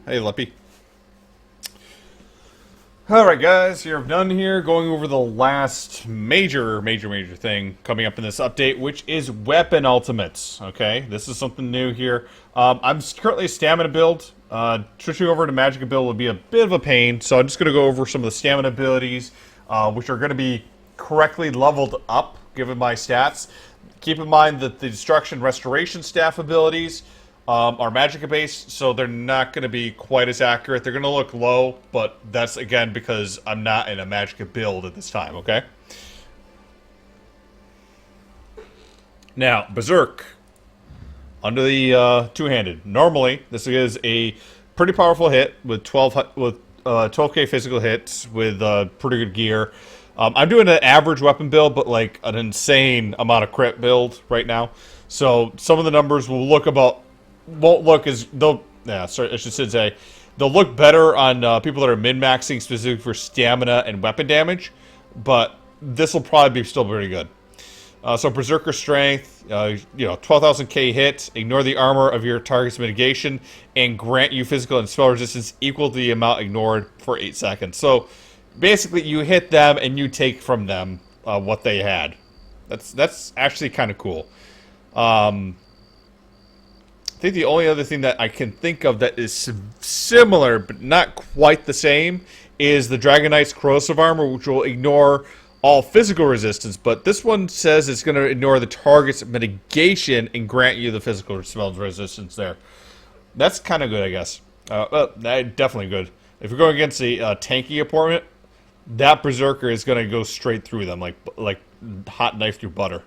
Hey, Lippy. Alright guys, here I'm done here, going over the last major thing coming up in this update, which is weapon ultimates, okay? This is something new here. I'm currently a stamina build. Switching over to magic build will be a bit of a pain, so I'm just going to go over some of the stamina abilities, which are going to be correctly leveled up, given my stats. Keep in mind that the Destruction Restoration staff abilities are magic based, so they're not going to be quite as accurate. They're going to look low, but that's again because I'm not in a magic build at this time, okay? Now, Berserk. Under the two-handed. Normally, this is a pretty powerful hit with 12k physical hits with pretty good gear. I'm doing an average weapon build, but like an insane amount of crit build right now. So some of the numbers will look won't look as they'll. Yeah, sorry, I should say they'll look better on people that are min-maxing specifically for stamina and weapon damage, but this will probably be still pretty good. So Berserker Strength, 12,000k hit, ignore the armor of your target's mitigation, and grant you physical and spell resistance equal to the amount ignored for 8 seconds. So basically, you hit them and you take from them what they had. That's actually kind of cool. I think the only other thing that I can think of that is similar but not quite the same is the Dragon Knight's Corrosive Armor, which will ignore all physical resistance, but this one says it's going to ignore the target's mitigation and grant you the physical spell resistance there. That's kind of good, I guess. Well, definitely good. If you're going against a tanky opponent, that Berserker is going to go straight through them like hot knife through butter.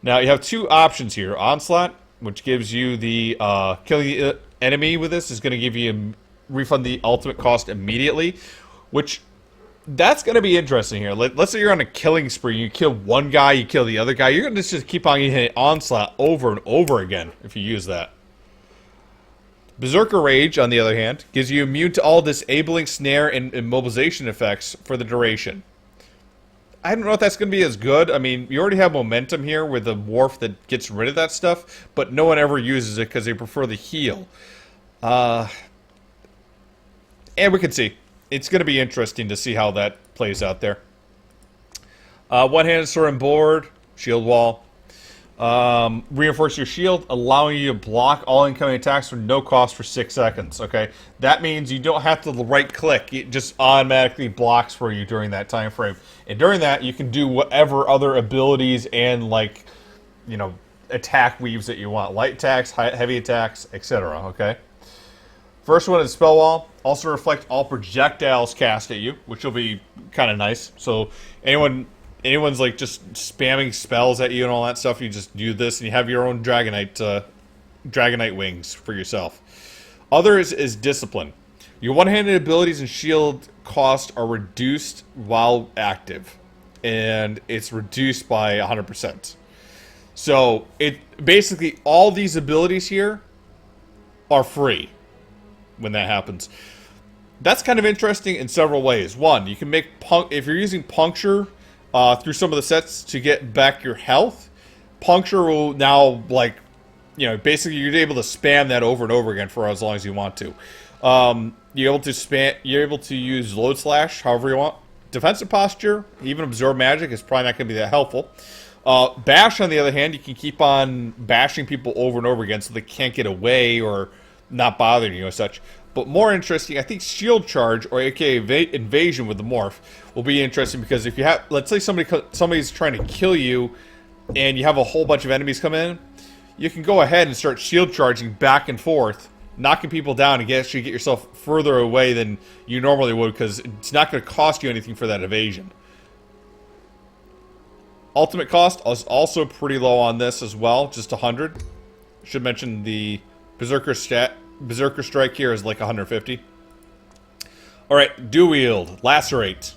Now, you have two options here. Onslaught, which gives you the killing the enemy with this, is going to give you refund the ultimate cost immediately, which that's going to be interesting here. Let's say you're on a killing spree. You kill one guy, you kill the other guy. You're going to just keep on hitting Onslaught over and over again if you use that. Berserker Rage, on the other hand, gives you immune to all disabling snare and immobilization effects for the duration. I don't know if that's going to be as good. I mean, you already have momentum here with the Wharf that gets rid of that stuff, but no one ever uses it because they prefer the heal. And we can see. It's going to be interesting to see how that plays out there. One-handed sword and board, shield wall. Reinforce your shield, allowing you to block all incoming attacks for no cost for 6 seconds. Okay, that means you don't have to right-click; it just automatically blocks for you during that time frame. And during that, you can do whatever other abilities and attack weaves that you want: light attacks, heavy attacks, etc. Okay. First one is Spell Wall. Also reflect all projectiles cast at you, which will be kind of nice. So anyone's like just spamming spells at you and all that stuff, you just do this and you have your own Dragonite wings for yourself. Others is Discipline. Your one-handed abilities and shield cost are reduced while active, and it's reduced by 100%. So it basically all these abilities here are free when that happens. That's kind of interesting in several ways. One, you can make if you're using Puncture through some of the sets to get back your health, Puncture will now, basically you're able to spam that over and over again for as long as you want to. You're able to use Load Slash however you want. Defensive Posture, even Absorb Magic, is probably not going to be that helpful. Bash, on the other hand, you can keep on bashing people over and over again so they can't get away or not bothering you as such. But more interesting, I think Shield Charge, or aka Invasion with the Morph, will be interesting because if you have, let's say somebody's trying to kill you and you have a whole bunch of enemies come in, you can go ahead and start Shield Charging back and forth, knocking people down and actually get yourself further away than you normally would because it's not going to cost you anything for that evasion. Ultimate cost is also pretty low on this as well, just 100. Should mention the Berserker Strike here is like 150. Alright, Dual Wield, Lacerate.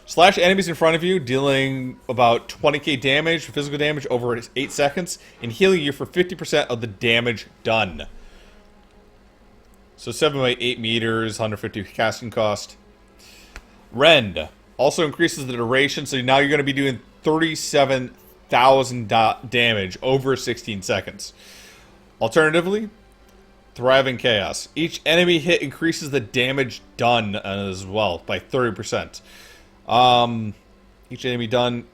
Slash enemies in front of you, dealing about 20k damage, physical damage over 8 seconds, and healing you for 50% of the damage done. So 7 by 8 meters, 150 casting cost. Rend also increases the duration, so now you're going to be doing 37,000 damage over 16 seconds. Alternatively, Thriving Chaos. Each enemy hit increases the damage done as well by 30%. Each enemy done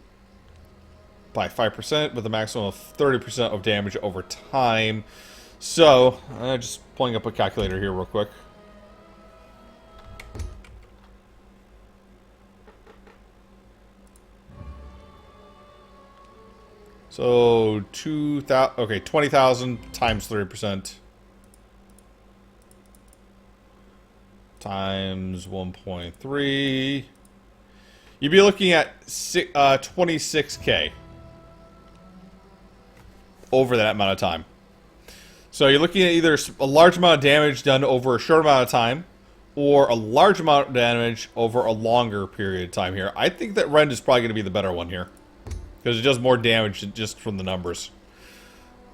by 5% with a maximum of 30% of damage over time. So, just pulling up a calculator here real quick. So 2,000. Okay, 20,000 times 30% times 1.3. You'd be looking at 26k over that amount of time. So you're looking at either a large amount of damage done over a short amount of time, or a large amount of damage over a longer period of time here. I think that Rend is probably going to be the better one here, because it does more damage just from the numbers.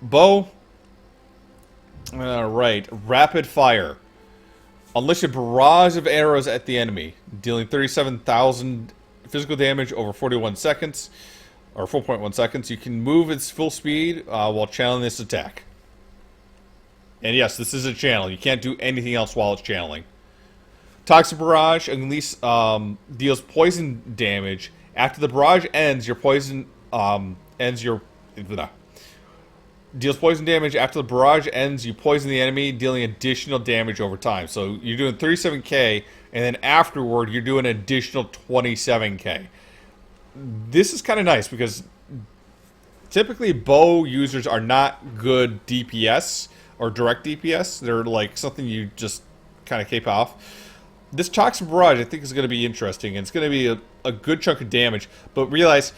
Bow. Alright. Rapid fire. Unleash a barrage of arrows at the enemy, dealing 37,000 physical damage over 41 seconds, or 4.1 seconds. You can move its full speed while channeling this attack. And yes, this is a channel. You can't do anything else while it's channeling. Toxic Barrage deals poison damage. After the barrage ends, your poison deals poison damage. After the barrage ends, you poison the enemy, dealing additional damage over time. So you're doing 37k, and then afterward, you're doing an additional 27k. This is kind of nice because typically bow users are not good DPS or direct DPS. They're like something you just kind of cape off. This Toxic Barrage, I think, is going to be interesting. It's going to be a good chunk of damage, but realize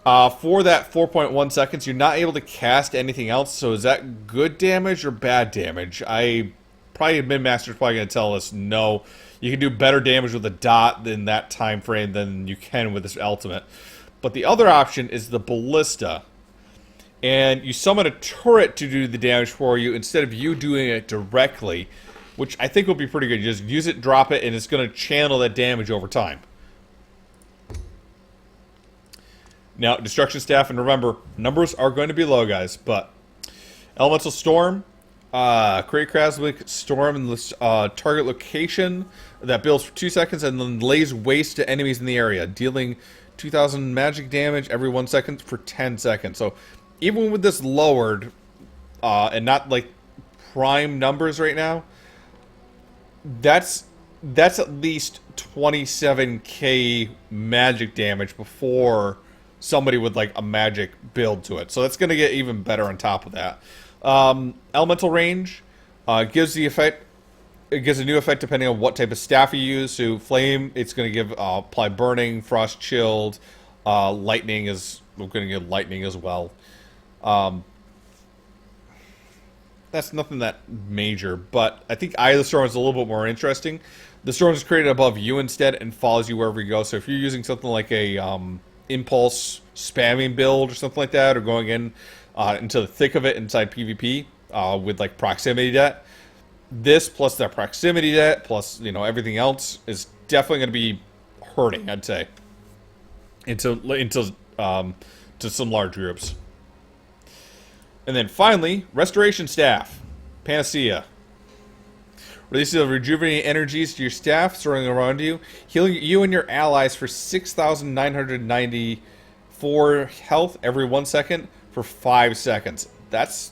for that 4.1 seconds, you're not able to cast anything else. So is that good damage or bad damage? Probably Min-Master's probably going to tell us no. You can do better damage with a dot in that time frame than you can with this ultimate. But the other option is the Ballista. And you summon a turret to do the damage for you instead of you doing it directly, which I think will be pretty good. You just use it, drop it, and it's going to channel that damage over time. Now, Destruction Staff, and remember, numbers are going to be low, guys, but Elemental Storm, create Cosmic Storm in the target location that builds for 2 seconds and then lays waste to enemies in the area, dealing 2,000 magic damage every 1 second for 10 seconds. So, even with this lowered, and not like prime numbers right now, that's at least 27k magic damage before somebody with like a magic build to it. So that's going to get even better on top of that. Elemental range gives the effect. It gives a new effect depending on what type of staff you use. So flame, it's going to give apply burning, frost chilled, lightning is we're going to give lightning as well. That's nothing that major, but I think Eye of the Storm is a little bit more interesting. The storm is created above you instead and follows you wherever you go. So if you're using something like a impulse spamming build or something like that, or going in into the thick of it inside PvP with like proximity debt, this plus that proximity debt plus everything else is definitely going to be hurting, I'd say, into to some large groups. And then finally, Restoration Staff, Panacea. Releases the rejuvenating energies to your staff surrounding around you, healing you and your allies for 6,994 health every 1 second for 5 seconds. That's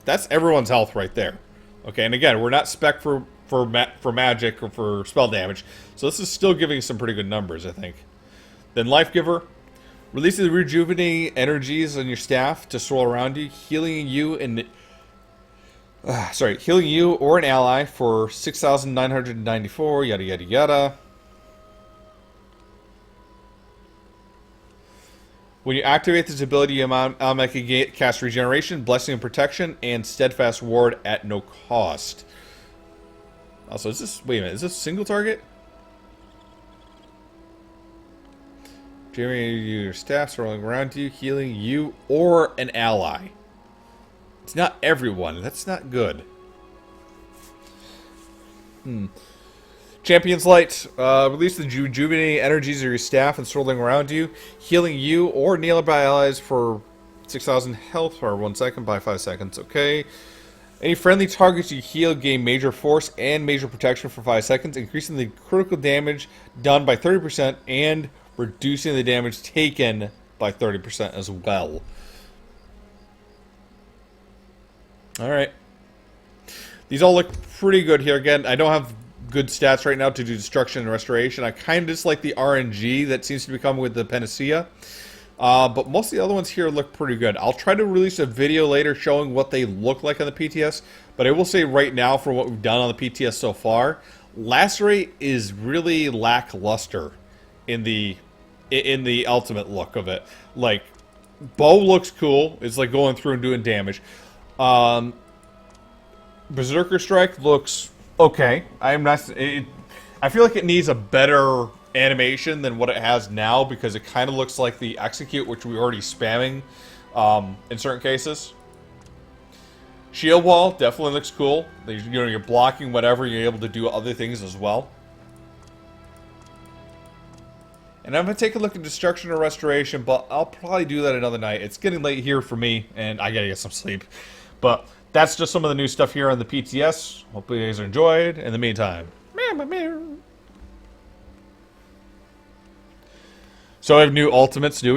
everyone's health right there. Okay, and again, we're not spec for magic or for spell damage, so this is still giving some pretty good numbers, I think. Then Life Giver. Releases the rejuvenating energies on your staff to swirl around you, healing you or an ally for 6,994, yada yada yada. When you activate this ability, you automatically cast Regeneration, Blessing and Protection, and Steadfast Ward at no cost. Also, wait a minute, is this single target? Your staff swirling around you, healing you or an ally. It's not everyone. That's not good. Champion's Light. Release the rejuvenating energies of your staff and swirling around you, healing you or nearby allies for 6,000 health for 1 second by 5 seconds. Okay. Any friendly targets you heal gain major force and major protection for 5 seconds, increasing the critical damage done by 30% and reducing the damage taken by 30% as well. Alright. These all look pretty good here. Again, I don't have good stats right now to do destruction and restoration. I kind of just like the RNG that seems to be coming with the Panacea. But most of the other ones here look pretty good. I'll try to release a video later showing what they look like on the PTS. But I will say right now, for what we've done on the PTS so far, Lacerate is really lackluster in the ultimate look of it. Like, bow looks cool. It's like going through and doing damage. Berserker Strike looks okay. I feel like it needs a better animation than what it has now, because it kind of looks like the Execute, which we're already spamming in certain cases. Shield Wall definitely looks cool. You're blocking whatever, you're able to do other things as well. And I'm going to take a look at Destruction or Restoration, but I'll probably do that another night. It's getting late here for me, and I got to get some sleep. But that's just some of the new stuff here on the PTS. Hope you guys enjoyed. In the meantime, so I have new ultimates, do we?